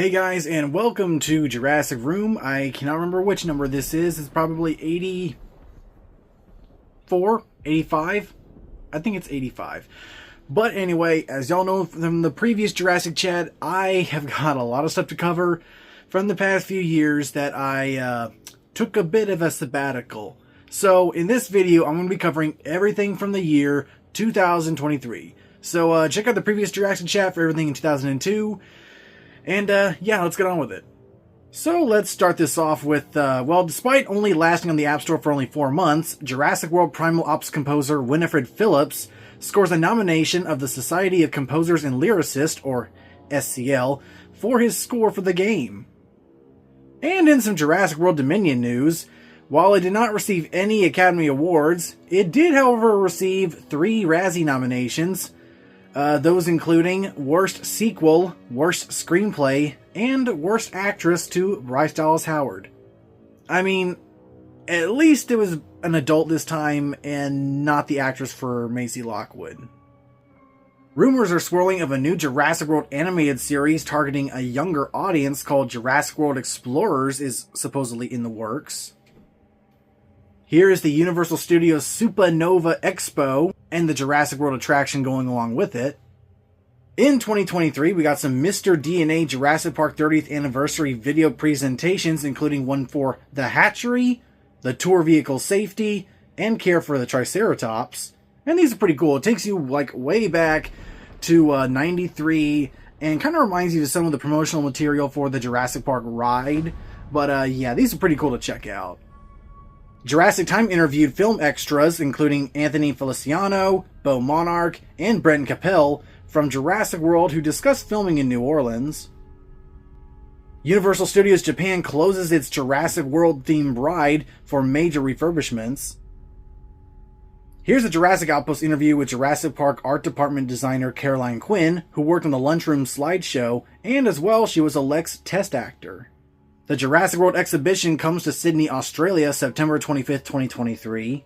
Hey guys, and welcome to Jurassic Room. I cannot remember which number this is. It's probably 84, 85. I think it's 85. But anyway, as y'all know from the previous Jurassic chat, I have got a lot of stuff to cover from the past few years that I took a bit of a sabbatical. So in this video, I'm going to be covering everything from the year 2023. So check out the previous Jurassic chat for everything in 2002. And, yeah, let's get on with it. So, let's start this off with, well, despite only lasting on the App Store for only 4 months, Jurassic World Primal Ops composer Winifred Phillips scores a nomination of the Society of Composers and Lyricists, or SCL, for his score for the game. And in some Jurassic World Dominion news, while it did not receive any Academy Awards, it did, however, receive 3 Razzie nominations, those including Worst Sequel, Worst Screenplay, and Worst Actress to Bryce Dallas Howard. I mean, at least it was an adult this time and not the actress for Maisie Lockwood. Rumors are swirling of a new Jurassic World animated series targeting a younger audience called Jurassic World Explorers is supposedly in the works. Here is the Universal Studios Supernova Expo and the Jurassic World attraction going along with it. In 2023, we got some Mr. DNA Jurassic Park 30th Anniversary video presentations, including one for the hatchery, the tour vehicle safety, and care for the Triceratops. And these are pretty cool. It takes you like way back to 93 and kind of reminds you of some of the promotional material for the Jurassic Park ride. But yeah, these are pretty cool to check out. Jurassic Time interviewed film extras, including Anthony Feliciano, Beau Monarch, and Brenton Capel from Jurassic World who discussed filming in New Orleans. Universal Studios Japan closes its Jurassic World themed ride for major refurbishments. Here's a Jurassic Outpost interview with Jurassic Park art department designer Caroline Quinn, who worked on the Lunchroom slideshow, and as well she was a Lex test actor. The Jurassic World exhibition comes to Sydney, Australia, September 25th, 2023.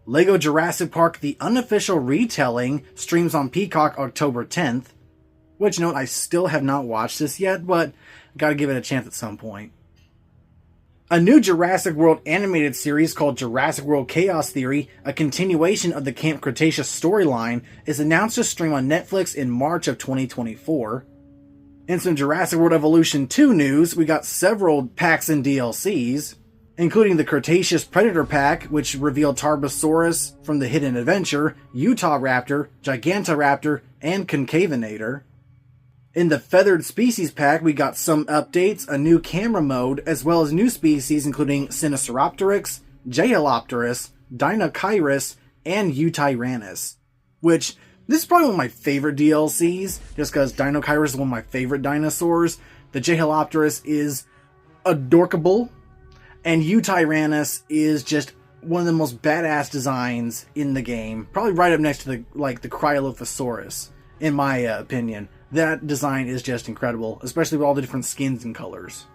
LEGO Jurassic Park The Unofficial Retelling streams on Peacock October 10th. Which, note, I still have not watched this yet, but gotta give it a chance at some point. A new Jurassic World animated series called Jurassic World Chaos Theory, a continuation of the Camp Cretaceous storyline, is announced to stream on Netflix in March of 2024. In some Jurassic World Evolution 2 news, we got several packs and DLCs, including the Cretaceous Predator pack, which revealed Tarbosaurus from the Hidden Adventure, Utah Raptor, Gigantoraptor, and Concavenator. In the Feathered Species pack, we got some updates, a new camera mode, as well as new species including Sinoceropteryx, Jeholopterus, Deinonychus, and Eutyrannus, which this is probably one of my favorite DLCs, just because Deinonychus is one of my favorite dinosaurs. The Jeholopterus is adorable, and Eutyrannus is just one of the most badass designs in the game. Probably right up next to the Cryolophosaurus, in my opinion. That design is just incredible, especially with all the different skins and colors.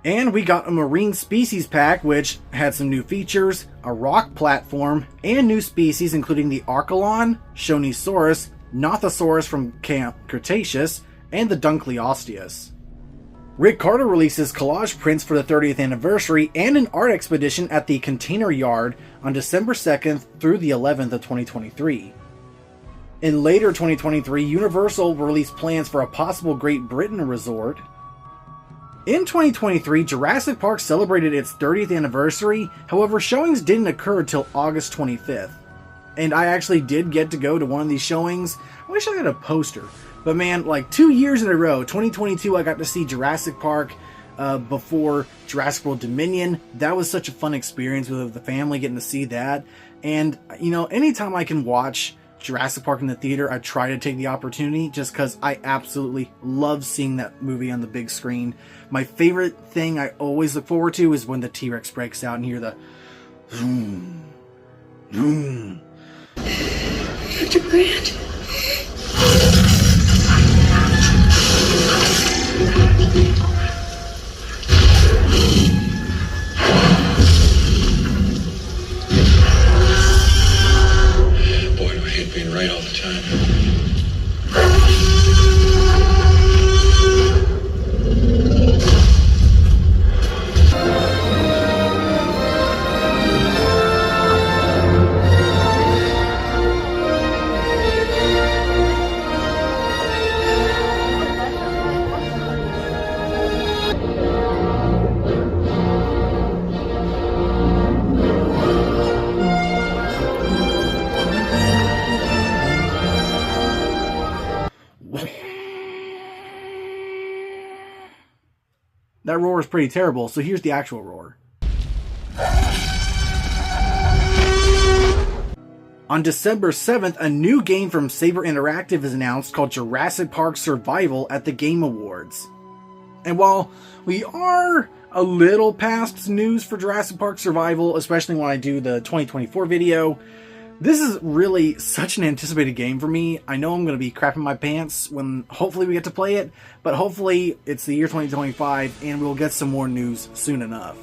And we got a Marine Species pack, which had some new features, a rock platform, and new species including the Archelon, Shonisaurus, Nothosaurus from Camp Cretaceous, and the Dunkleosteus. Rick Carter releases collage prints for the 30th anniversary and an art expedition at the Container Yard on December 2nd through the 11th of 2023. In later 2023, Universal released plans for a possible Great Britain resort. In 2023, Jurassic Park celebrated its 30th anniversary, however showings didn't occur till August 25th. And I actually did get to go to one of these showings. I wish I had a poster. But man, like 2 years in a row, 2022 I got to see Jurassic Park before Jurassic World Dominion. That was such a fun experience with the family, getting to see that. And, you know, anytime I can watch Jurassic Park in the theater, I try to take the opportunity just because I absolutely love seeing that movie on the big screen. My favorite thing I always look forward to is when the T-Rex breaks out and hear the zoom, zoom. Dr. Grant. Boy, do I hate being right all the time. That roar is pretty terrible, so here's the actual roar. On December 7th, a new game from Saber Interactive is announced called Jurassic Park Survival at the Game Awards. And while we are a little past news for Jurassic Park Survival, especially when I do the 2024 video, this is really such an anticipated game for me. I know I'm going to be crapping my pants when hopefully we get to play it, but hopefully it's the year 2025 and we'll get some more news soon enough.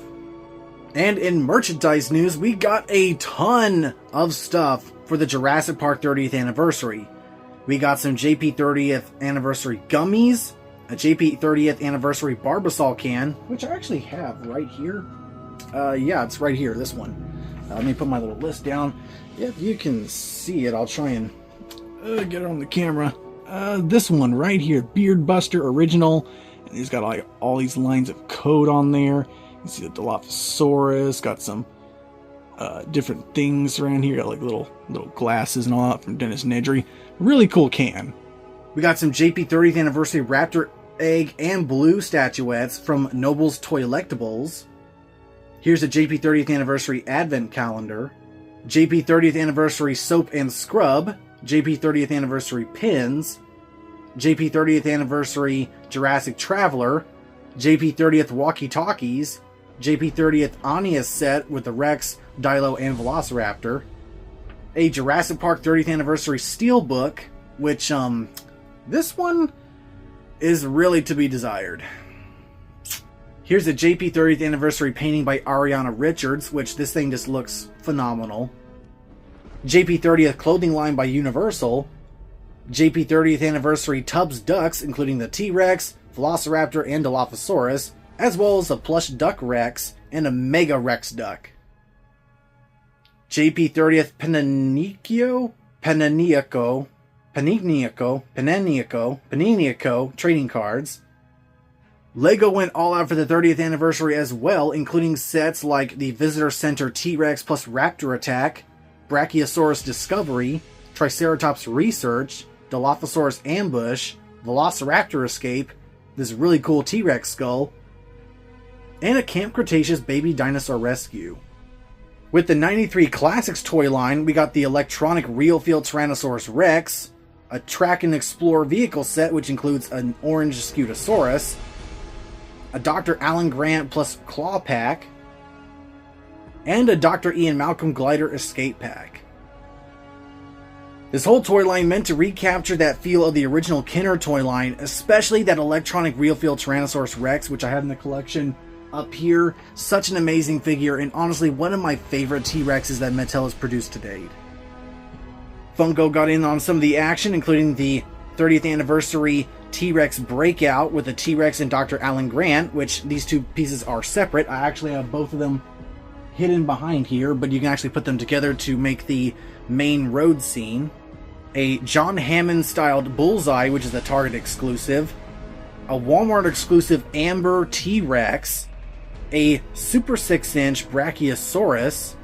And in merchandise news, we got a ton of stuff for the Jurassic Park 30th anniversary. We got some JP 30th anniversary gummies, a JP 30th anniversary Barbasol can, which I actually have right here. Yeah, it's right here, this one. Let me put my little list down. If you can see it, I'll try and get it on the camera. This one right here, Beard Buster Original. And he's got like all these lines of code on there. You see the Dilophosaurus, got some different things around here. Got like little glasses and all that from Dennis Nedry. Really cool can. We got some JP 30th Anniversary Raptor Egg and Blue statuettes from Noble's Toylectables. Here's a JP 30th Anniversary Advent Calendar. JP 30th Anniversary Soap and Scrub. JP 30th Anniversary Pins. JP 30th Anniversary Jurassic Traveler. JP 30th Walkie Talkies. JP 30th Anya set with the Rex, Dilo, and Velociraptor. A Jurassic Park 30th Anniversary Steelbook, which, this one is really to be desired. Here's a JP 30th Anniversary painting by Ariana Richards, which this thing just looks phenomenal. JP 30th Clothing line by Universal. JP 30th Anniversary Tubbs Ducks, including the T-Rex, Velociraptor, and Dilophosaurus, as well as a plush Duck Rex and a Mega Rex Duck. JP 30th Paniniaco trading cards. LEGO went all out for the 30th anniversary as well, including sets like the Visitor Center T-Rex plus Raptor Attack, Brachiosaurus Discovery, Triceratops Research, Dilophosaurus Ambush, Velociraptor Escape, this really cool T-Rex skull, and a Camp Cretaceous Baby Dinosaur Rescue. With the 93 Classics toy line, we got the electronic Real Feel Tyrannosaurus Rex, a Track and Explore vehicle set which includes an orange Scutosaurus, a Dr. Alan Grant plus Claw Pack, and a Dr. Ian Malcolm Glider Escape Pack. This whole toy line meant to recapture that feel of the original Kenner toy line, especially that electronic Real Feel Tyrannosaurus Rex, which I have in the collection up here. Such an amazing figure, and honestly one of my favorite T-Rexes that Mattel has produced to date. Funko got in on some of the action, including the 30th anniversary T-Rex Breakout with the T-Rex and Dr. Alan Grant, which these two pieces are separate. I actually have both of them hidden behind here, but you can actually put them together to make the main road scene. A John Hammond styled Bullseye, which is a Target exclusive. A Walmart exclusive Amber T-Rex. A Super 6-inch Brachiosaurus.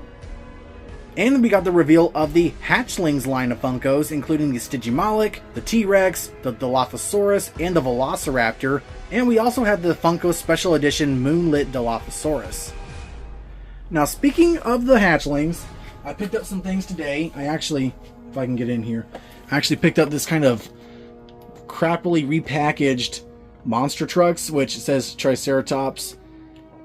And we got the reveal of the Hatchlings line of Funkos, including the Stygimoloch, the T-Rex, the Dilophosaurus, and the Velociraptor. And we also have the Funko Special Edition Moonlit Dilophosaurus. Now, speaking of the Hatchlings, I picked up some things today. I actually, if I can get in here, I actually picked up this kind of crappily repackaged monster trucks, which says Triceratops.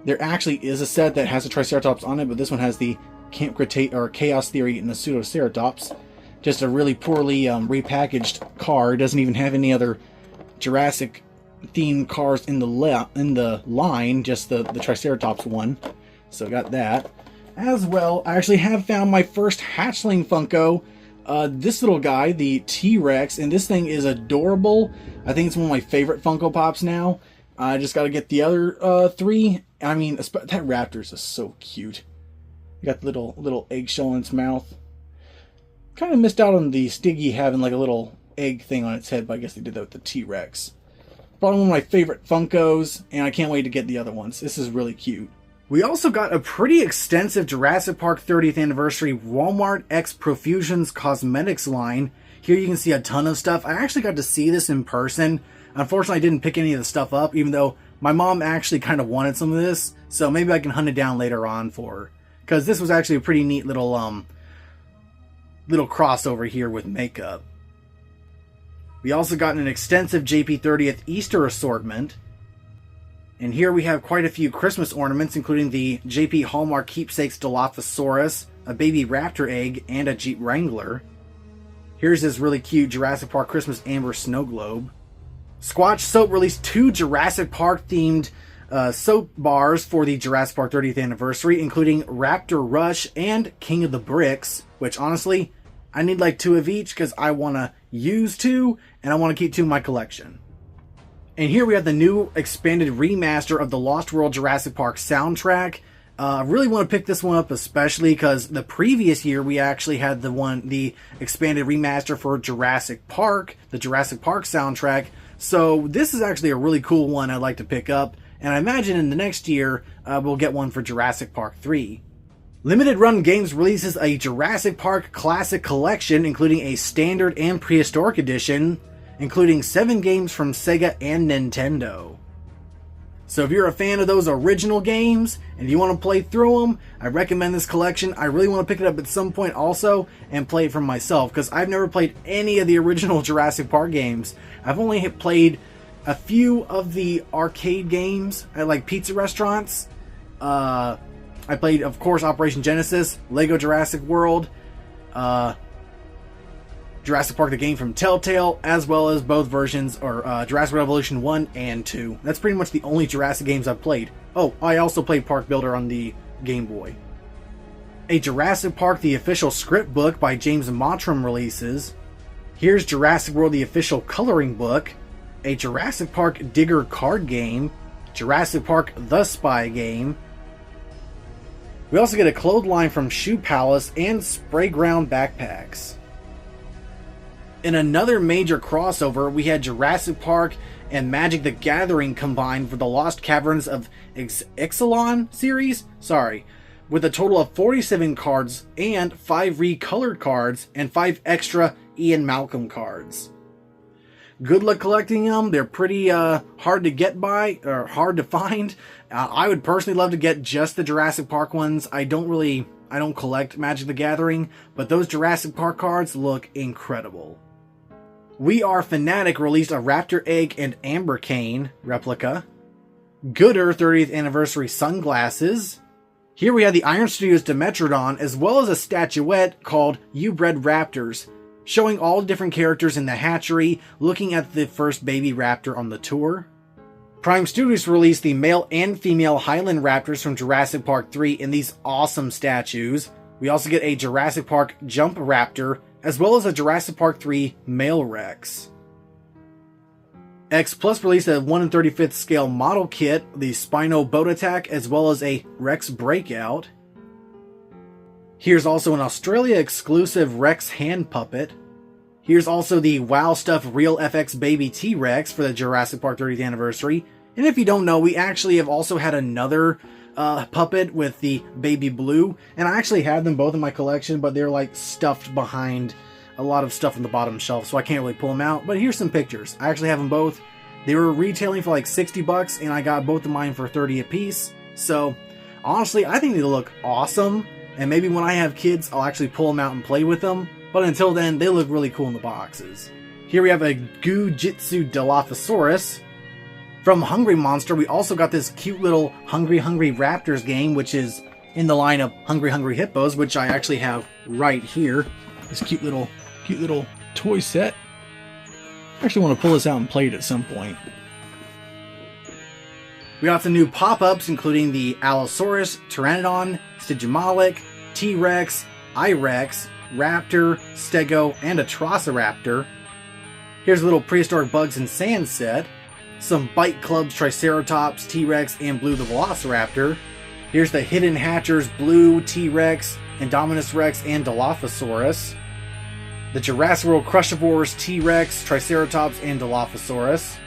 There actually is a set that has a Triceratops on it, but this one has the Camp Cretaceous or Chaos Theory and the Pseudoceratops. Just a really poorly repackaged car. It doesn't even have any other Jurassic themed cars in the line, just the Triceratops one. So got that. As well, I actually have found my first Hatchling Funko. This little guy, the T-Rex, and this thing is adorable. I think it's one of my favorite Funko Pops now. I just got to get the other three. I mean, that Raptor is so cute. You got the little eggshell in its mouth. Kind of missed out on the Stiggy having like a little egg thing on its head, but I guess they did that with the T-Rex. Probably one of my favorite Funkos, and I can't wait to get the other ones. This is really cute. We also got a pretty extensive Jurassic Park 30th Anniversary Walmart X Profusions Cosmetics line. Here you can see a ton of stuff. I actually got to see this in person. Unfortunately, I didn't pick any of the stuff up, even though My mom actually kind of wanted some of this, so maybe I can hunt it down later on for her. Because this was actually a pretty neat little crossover here with makeup. We also got an extensive JP30th Easter assortment. And here we have quite a few Christmas ornaments, including the JP Hallmark Keepsakes Dilophosaurus, a baby raptor egg, and a Jeep Wrangler. Here's this really cute Jurassic Park Christmas Amber Snow Globe. Squatch Soap released 2 Jurassic Park themed soap bars for the Jurassic Park 30th anniversary, including Raptor Rush and King of the Bricks, which honestly, I need like 2 of each because I want to use 2 and I want to keep 2 in my collection. And here we have the new expanded remaster of the Lost World Jurassic Park soundtrack. I really want to pick this one up, especially because the previous year we actually had the expanded remaster for Jurassic Park, the Jurassic Park soundtrack. So this is actually a really cool one I'd like to pick up, and I imagine in the next year we'll get one for Jurassic Park 3. Limited Run Games releases a Jurassic Park Classic Collection, including a Standard and Prehistoric Edition, including 7 games from Sega and Nintendo. So if you're a fan of those original games and you want to play through them, I recommend this collection. I really want to pick it up at some point also and play it for myself, because I've never played any of the original Jurassic Park games. I've only played a few of the arcade games at like pizza restaurants. I played, of course, Operation Genesis, Lego Jurassic World, Jurassic Park the game from Telltale, as well as both versions, or Jurassic Revolution 1 and 2. That's pretty much the only Jurassic games I've played. Oh, I also played Park Builder on the Game Boy. A Jurassic Park the Official Script Book by James Mottram releases. Here's Jurassic World the Official Coloring Book. A Jurassic Park Digger card game. Jurassic Park The Spy game. We also get a clothesline from Shoe Palace and Spray Ground backpacks. In another major crossover, we had Jurassic Park and Magic the Gathering combined for the Lost Caverns of Ixalan series? With a total of 47 cards and 5 recolored cards and 5 extra Ian Malcolm cards. Good luck collecting them. They're pretty hard to get by, or hard to find. I would personally love to get just the Jurassic Park ones. I don't collect Magic the Gathering, but those Jurassic Park cards look incredible. We Are Fanatic released a Raptor Egg and Amber Cane replica. Gooder 30th Anniversary Sunglasses. Here we have the Iron Studios Dimetrodon, as well as a statuette called You Bred Raptors, showing all the different characters in the hatchery, looking at the first baby raptor on the tour. Prime Studios released the male and female Highland Raptors from Jurassic Park 3 in these awesome statues. We also get a Jurassic Park Jump Raptor, as well as a Jurassic Park 3 male Rex. X Plus released a 1/35th scale model kit, the Spino Boat Attack, as well as a Rex Breakout. Here's also an Australia exclusive Rex hand puppet. Here's also the Wow Stuff Real FX Baby T-Rex for the Jurassic Park 30th anniversary. And if you don't know, we actually have also had another puppet with the Baby Blue, and I actually have them both in my collection, but they're like stuffed behind a lot of stuff on the bottom shelf, so I can't really pull them out. But here's some pictures. I actually have them both. They were retailing for like $60, and I got both of mine for $30 a piece. So honestly, I think they look awesome, and maybe when I have kids, I'll actually pull them out and play with them. But until then, they look really cool in the boxes. Here we have a Goo-Jitsu Dilophosaurus. From Hungry Monster, we also got this cute little Hungry Hungry Raptors game, which is in the line of Hungry Hungry Hippos, which I actually have right here. This cute little toy set. I actually want to pull this out and play it at some point. We got some new pop-ups, including the Allosaurus, Pteranodon, Stygimoloch, T-Rex, I-Rex, Raptor, Stego, and a Troceraptor. Here's a little Prehistoric Bugs and Sand set. Some Bite Clubs, Triceratops, T-Rex, and Blue the Velociraptor. Here's the Hidden Hatchers, Blue, T-Rex, Indominus Rex, and Dilophosaurus. The Jurassic World Crushivores, T-Rex, Triceratops, and Dilophosaurus.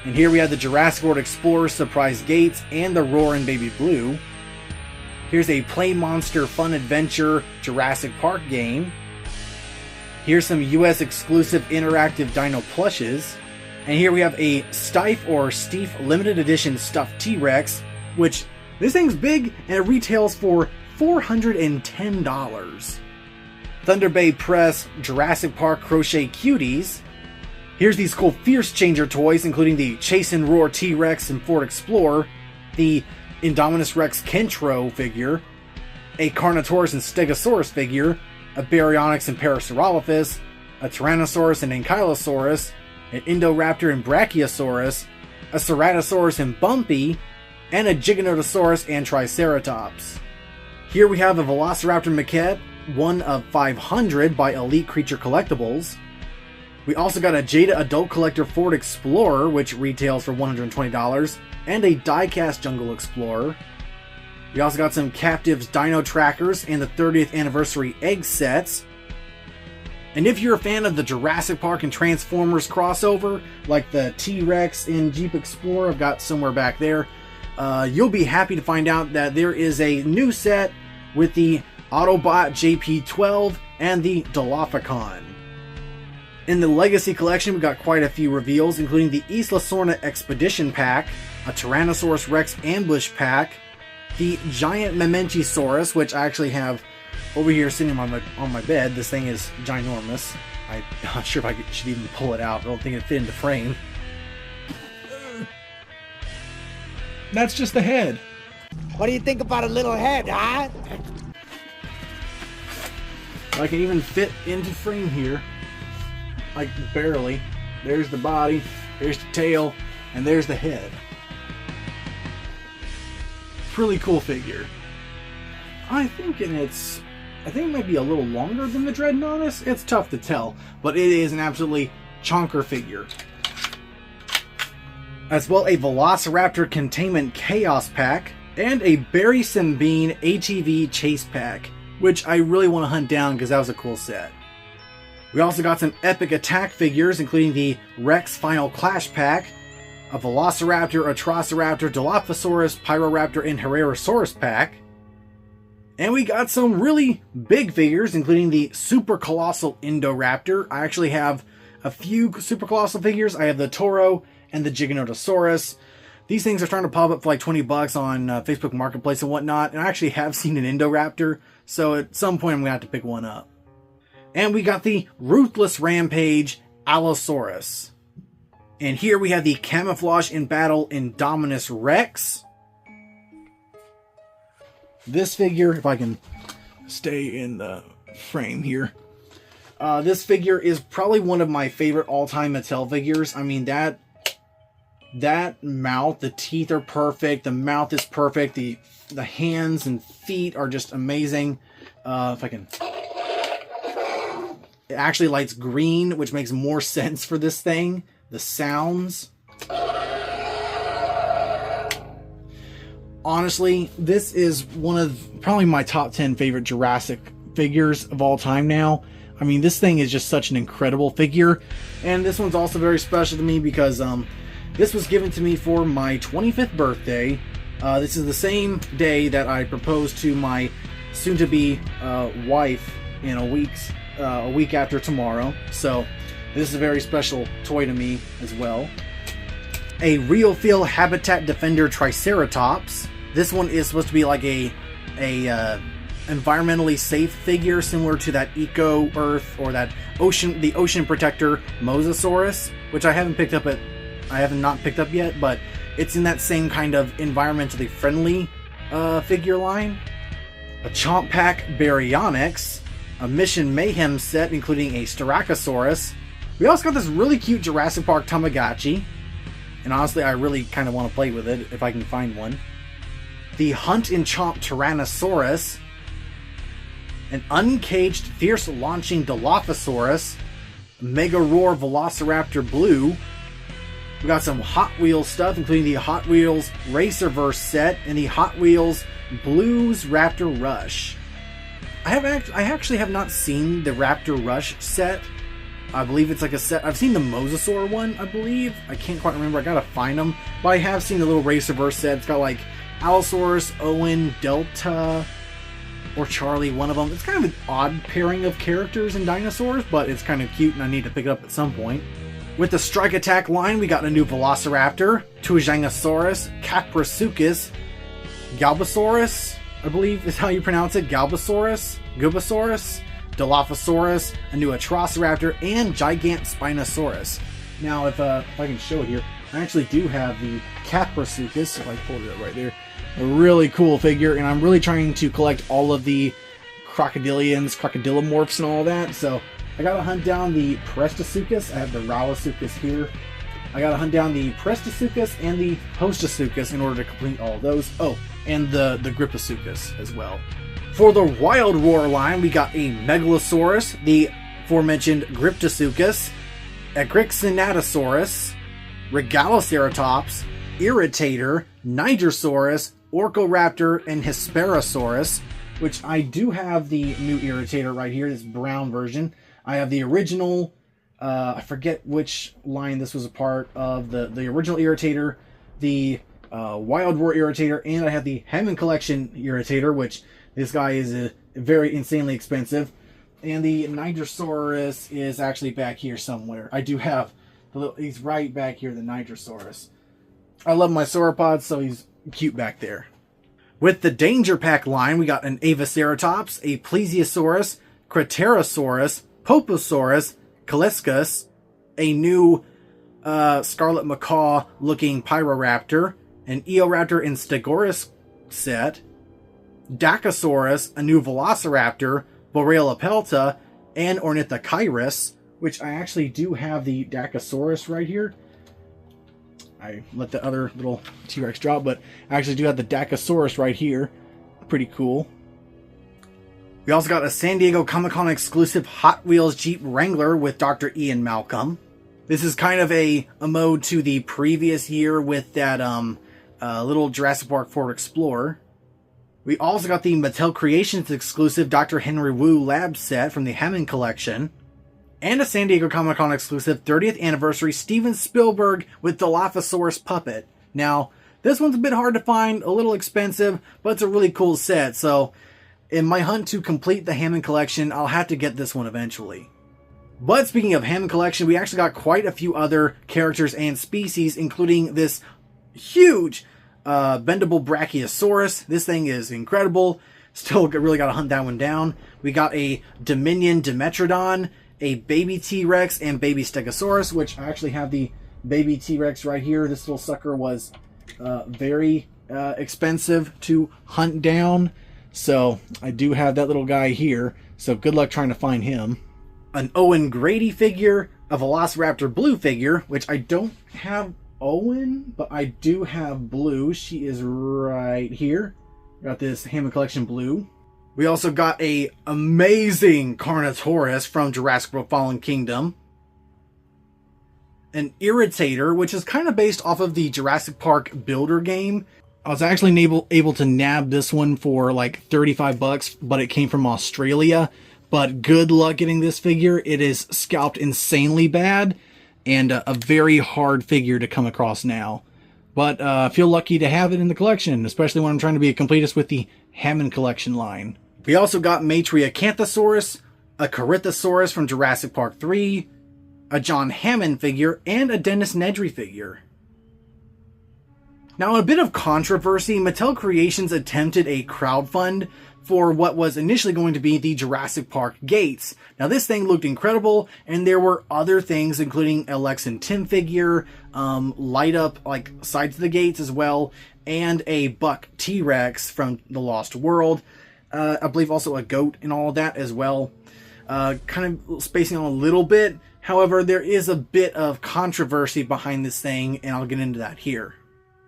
And here we have the Jurassic World Explorers, Surprise Gates, and the Roarin' Baby Blue. Here's a Play Monster Fun Adventure Jurassic Park game. Here's some US exclusive interactive Dino plushes. And here we have a Stife or Stief limited edition stuffed T-Rex, which this thing's big and it retails for $410. Thunder Bay Press Jurassic Park Crochet Cuties. Here's these cool Fierce Changer toys, including the Chase and Roar T-Rex and Ford Explorer, the Indominus Rex Kentro figure, a Carnotaurus and Stegosaurus figure, a Baryonyx and Parasaurolophus, a Tyrannosaurus and Ankylosaurus, an Indoraptor and Brachiosaurus, a Ceratosaurus and Bumpy, and a Giganotosaurus and Triceratops. Here we have a Velociraptor maquette, one of 500 by Elite Creature Collectibles. We also got a Jada Adult Collector Ford Explorer, which retails for $120, and a diecast Jungle Explorer. We also got some Captives Dino Trackers and the 30th Anniversary Egg Sets. And if you're a fan of the Jurassic Park and Transformers crossover, like the T-Rex in Jeep Explorer, I've got somewhere back there, you'll be happy to find out that there is a new set with the Autobot JP12 and the Dilophoncon. In the Legacy Collection, we got quite a few reveals, including the Isla Sorna Expedition Pack, a Tyrannosaurus Rex Ambush Pack, the Giant Mementisaurus, which I actually have over here sitting on my bed. This thing is ginormous. I'm not sure if I should even pull it out. I don't think it fit into frame. That's just the head. What do you think about a little head, huh? I can even fit into frame here. Like, barely. There's the body, there's the tail, and there's the head. Really cool figure. I think it might be a little longer than the Dreadnoughtus. It's tough to tell, but it is an absolutely chonker figure. As well, a Velociraptor Containment Chaos Pack, and a Barry Simbine ATV Chase Pack, which I really want to hunt down because that was a cool set. We also got some epic attack figures, including the Rex Final Clash Pack, a Velociraptor, Atrociraptor, Dilophosaurus, Pyroraptor, and Herrerasaurus pack. And we got some really big figures, including the Super Colossal Indoraptor. I actually have a few Super Colossal figures. I have the Toro and the Giganotosaurus. These things are starting to pop up for like $20 on Facebook Marketplace and whatnot. And I actually have seen an Indoraptor, so at some point I'm going to have to pick one up. And we got the Ruthless Rampage Allosaurus. And here we have the Camouflage in Battle Indominus Rex. This figure, if I can stay in the frame here. This figure is probably one of my favorite all-time Mattel figures. I mean, that mouth, the teeth are perfect. The mouth is perfect. The hands and feet are just amazing. If I can... It actually lights green, which makes more sense for this thing. The sounds. Honestly, this is one of probably my top 10 favorite Jurassic figures of all time now. I mean, this thing is just such an incredible figure. And this one's also very special to me because this was given to me for my 25th birthday. This is the same day that I proposed to my soon-to-be wife in a week after tomorrow. So this is a very special toy to me as well. A Real Feel Habitat Defender Triceratops. This one is supposed to be like a environmentally safe figure, similar to that Eco Earth or that the Ocean Protector Mosasaurus, which I have not picked up yet, but it's in that same kind of environmentally friendly figure line. A Chomp Pack Baryonyx, a Mission Mayhem set including a Styracosaurus. We also got this really cute Jurassic Park Tamagotchi, and honestly I really kind of want to play with it if I can find one. The Hunt and Chomp Tyrannosaurus, an Uncaged Fierce Launching Dilophosaurus, Mega Roar Velociraptor Blue. We got some Hot Wheels stuff, including the Hot Wheels Racerverse set and the Hot Wheels Blues Raptor Rush. I actually have not seen the Raptor Rush set. I believe it's like a set. I've seen the Mosasaur one, I believe. I can't quite remember. I gotta find them. But I have seen the little Racerverse set. It's got like Allosaurus, Owen, Delta, or Charlie, one of them. It's kind of an odd pairing of characters and dinosaurs, but it's kind of cute and I need to pick it up at some point. With the Strike Attack line, we got a new Velociraptor, Tujangosaurus, Caprasuchus, Galbasaurus, I believe is how you pronounce it, Galbasaurus, Gubosaurus, Dilophosaurus, a new Atrociraptor, and Gigant Spinosaurus. Now, if I can show it here, I actually do have the Caprasuchus, if I pulled it up right there. A really cool figure, and I'm really trying to collect all of the crocodilomorphs and all that, so I gotta hunt down the Prestasuchus. I have the Rauasuchus here. I gotta hunt down the Prestasuchus and the Hostasuchus in order to complete all of those. Oh, and the Griposuchus as well. For the Wild Roar line, we got a Megalosaurus, the aforementioned Griptosuchus, Egrixinatosaurus, Regaloceratops, Irritator, Nigersaurus, Orcoraptor, and Hesperosaurus, which I do have the new Irritator right here, this brown version. I have the original, I forget which line this was a part of, the original Irritator, the Wild Roar Irritator, and I have the Hammond Collection Irritator, which this guy is very insanely expensive. And the Nigersaurus is actually back here somewhere. I do have, he's right back here, the Nigersaurus. I love my sauropods, so he's cute back there. With the Danger Pack line, we got an Avaceratops, a Plesiosaurus, Craterosaurus, Poposaurus, Calliscus, a new Scarlet Macaw looking Pyroraptor, an Eoraptor and Stegosaurus set, Dacosaurus, a new Velociraptor, Borealopelta, and Ornithochirus, which I actually do have the Dacosaurus right here. I let the other little T-Rex drop, but I actually do have the Dacosaurus right here. Pretty cool. We also got a San Diego Comic-Con exclusive Hot Wheels Jeep Wrangler with Dr. Ian Malcolm. This is kind of a mode to the previous year with that little Jurassic Park Ford Explorer. We also got the Mattel Creations exclusive Dr. Henry Wu Lab set from the Hammond Collection. And a San Diego Comic-Con exclusive 30th anniversary Steven Spielberg with Dilophosaurus puppet. Now, this one's a bit hard to find, a little expensive, but it's a really cool set, so in my hunt to complete the Hammond Collection, I'll have to get this one eventually. But speaking of Hammond Collection, we actually got quite a few other characters and species, including this huge bendable Brachiosaurus. This thing is incredible. Still really got to hunt that one down. We got a Dominion Dimetrodon, a baby T-Rex, and baby Stegosaurus, which I actually have the baby T-Rex right here. This little sucker was very expensive to hunt down, so I do have that little guy here, so good luck trying to find him. An Owen Grady figure, a Velociraptor Blue figure, which I don't have Owen, but I do have Blue. She is right here. Got this Hammond Collection Blue. We also got a amazing Carnotaurus from Jurassic World Fallen Kingdom. An Irritator, which is kind of based off of the Jurassic Park Builder game. I was actually able to nab this one for like 35 bucks, but it came from Australia. But good luck getting this figure. It is scalped insanely bad and a very hard figure to come across now. But I feel lucky to have it in the collection, especially when I'm trying to be a completist with the Hammond Collection line. We also got Matriacanthosaurus, a Corythosaurus from Jurassic Park 3, a John Hammond figure, and a Dennis Nedry figure. Now, in a bit of controversy, Mattel Creations attempted a crowdfund for what was initially going to be the Jurassic Park gates. Now, this thing looked incredible, and there were other things, including a Lex and Tim figure, light up like sides of the gates as well, and a Buck T-Rex from The Lost World. I believe also a goat and all of that as well. Kind of spacing on a little bit. However, there is a bit of controversy behind this thing, and I'll get into that here.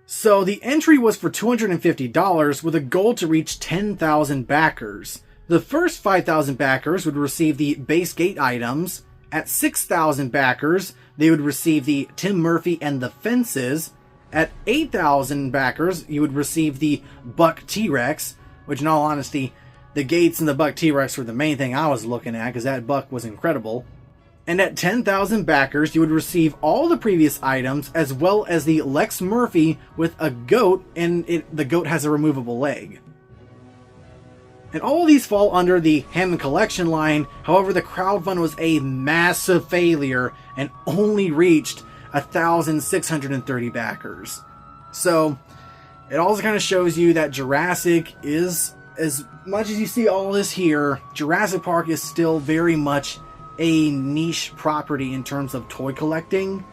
So the entry was for $250 with a goal to reach 10,000 backers. The first 5,000 backers would receive the base gate items. At 6,000 backers, they would receive the Tim Murphy and the fences. At 8,000 backers, you would receive the Buck T-Rex, which in all honesty, the gates and the Buck T-Rex were the main thing I was looking at because that Buck was incredible. And at 10,000 backers, you would receive all the previous items, as well as the Lex Murphy with a goat, and the goat has a removable leg. And all of these fall under the Hammond Collection line. However, the crowdfund was a massive failure and only reached 1,630 backers. So it also kind of shows you that Jurassic is, as much as you see all this here, Jurassic Park is still very much a niche property in terms of toy collecting.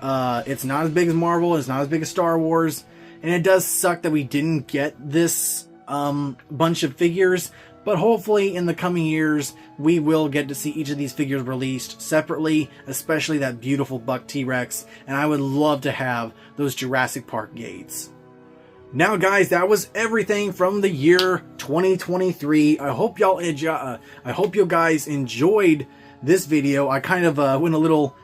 It's not as big as Marvel, it's not as big as Star Wars, and it does suck that we didn't get this bunch of figures, but hopefully in the coming years we will get to see each of these figures released separately, especially that beautiful Buck T-Rex, and I would love to have those Jurassic Park gates. Now guys, that was everything from the year 2023. I hope you guys enjoyed this video. I kind of went a little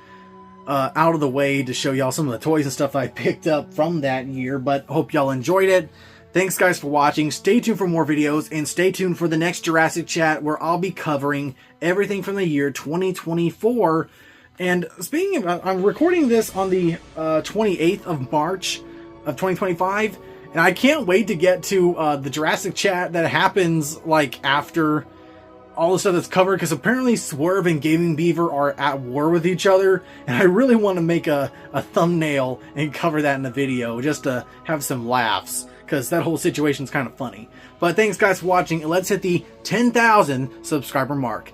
out of the way to show y'all some of the toys and stuff I picked up from that year, but hope y'all enjoyed it. Thanks guys for watching. Stay tuned for more videos, and stay tuned for the next Jurassic Chat, where I'll be covering everything from the year 2024. And speaking of, I'm recording this on the 28th of March of 2025, and I can't wait to get to the Jurassic Chat that happens like after all the stuff that's covered, because apparently Swerve and Gaming Beaver are at war with each other, and I really want to make a thumbnail and cover that in the video just to have some laughs, because that whole situation's kind of funny. But thanks guys for watching, and let's hit the 10,000 subscriber mark.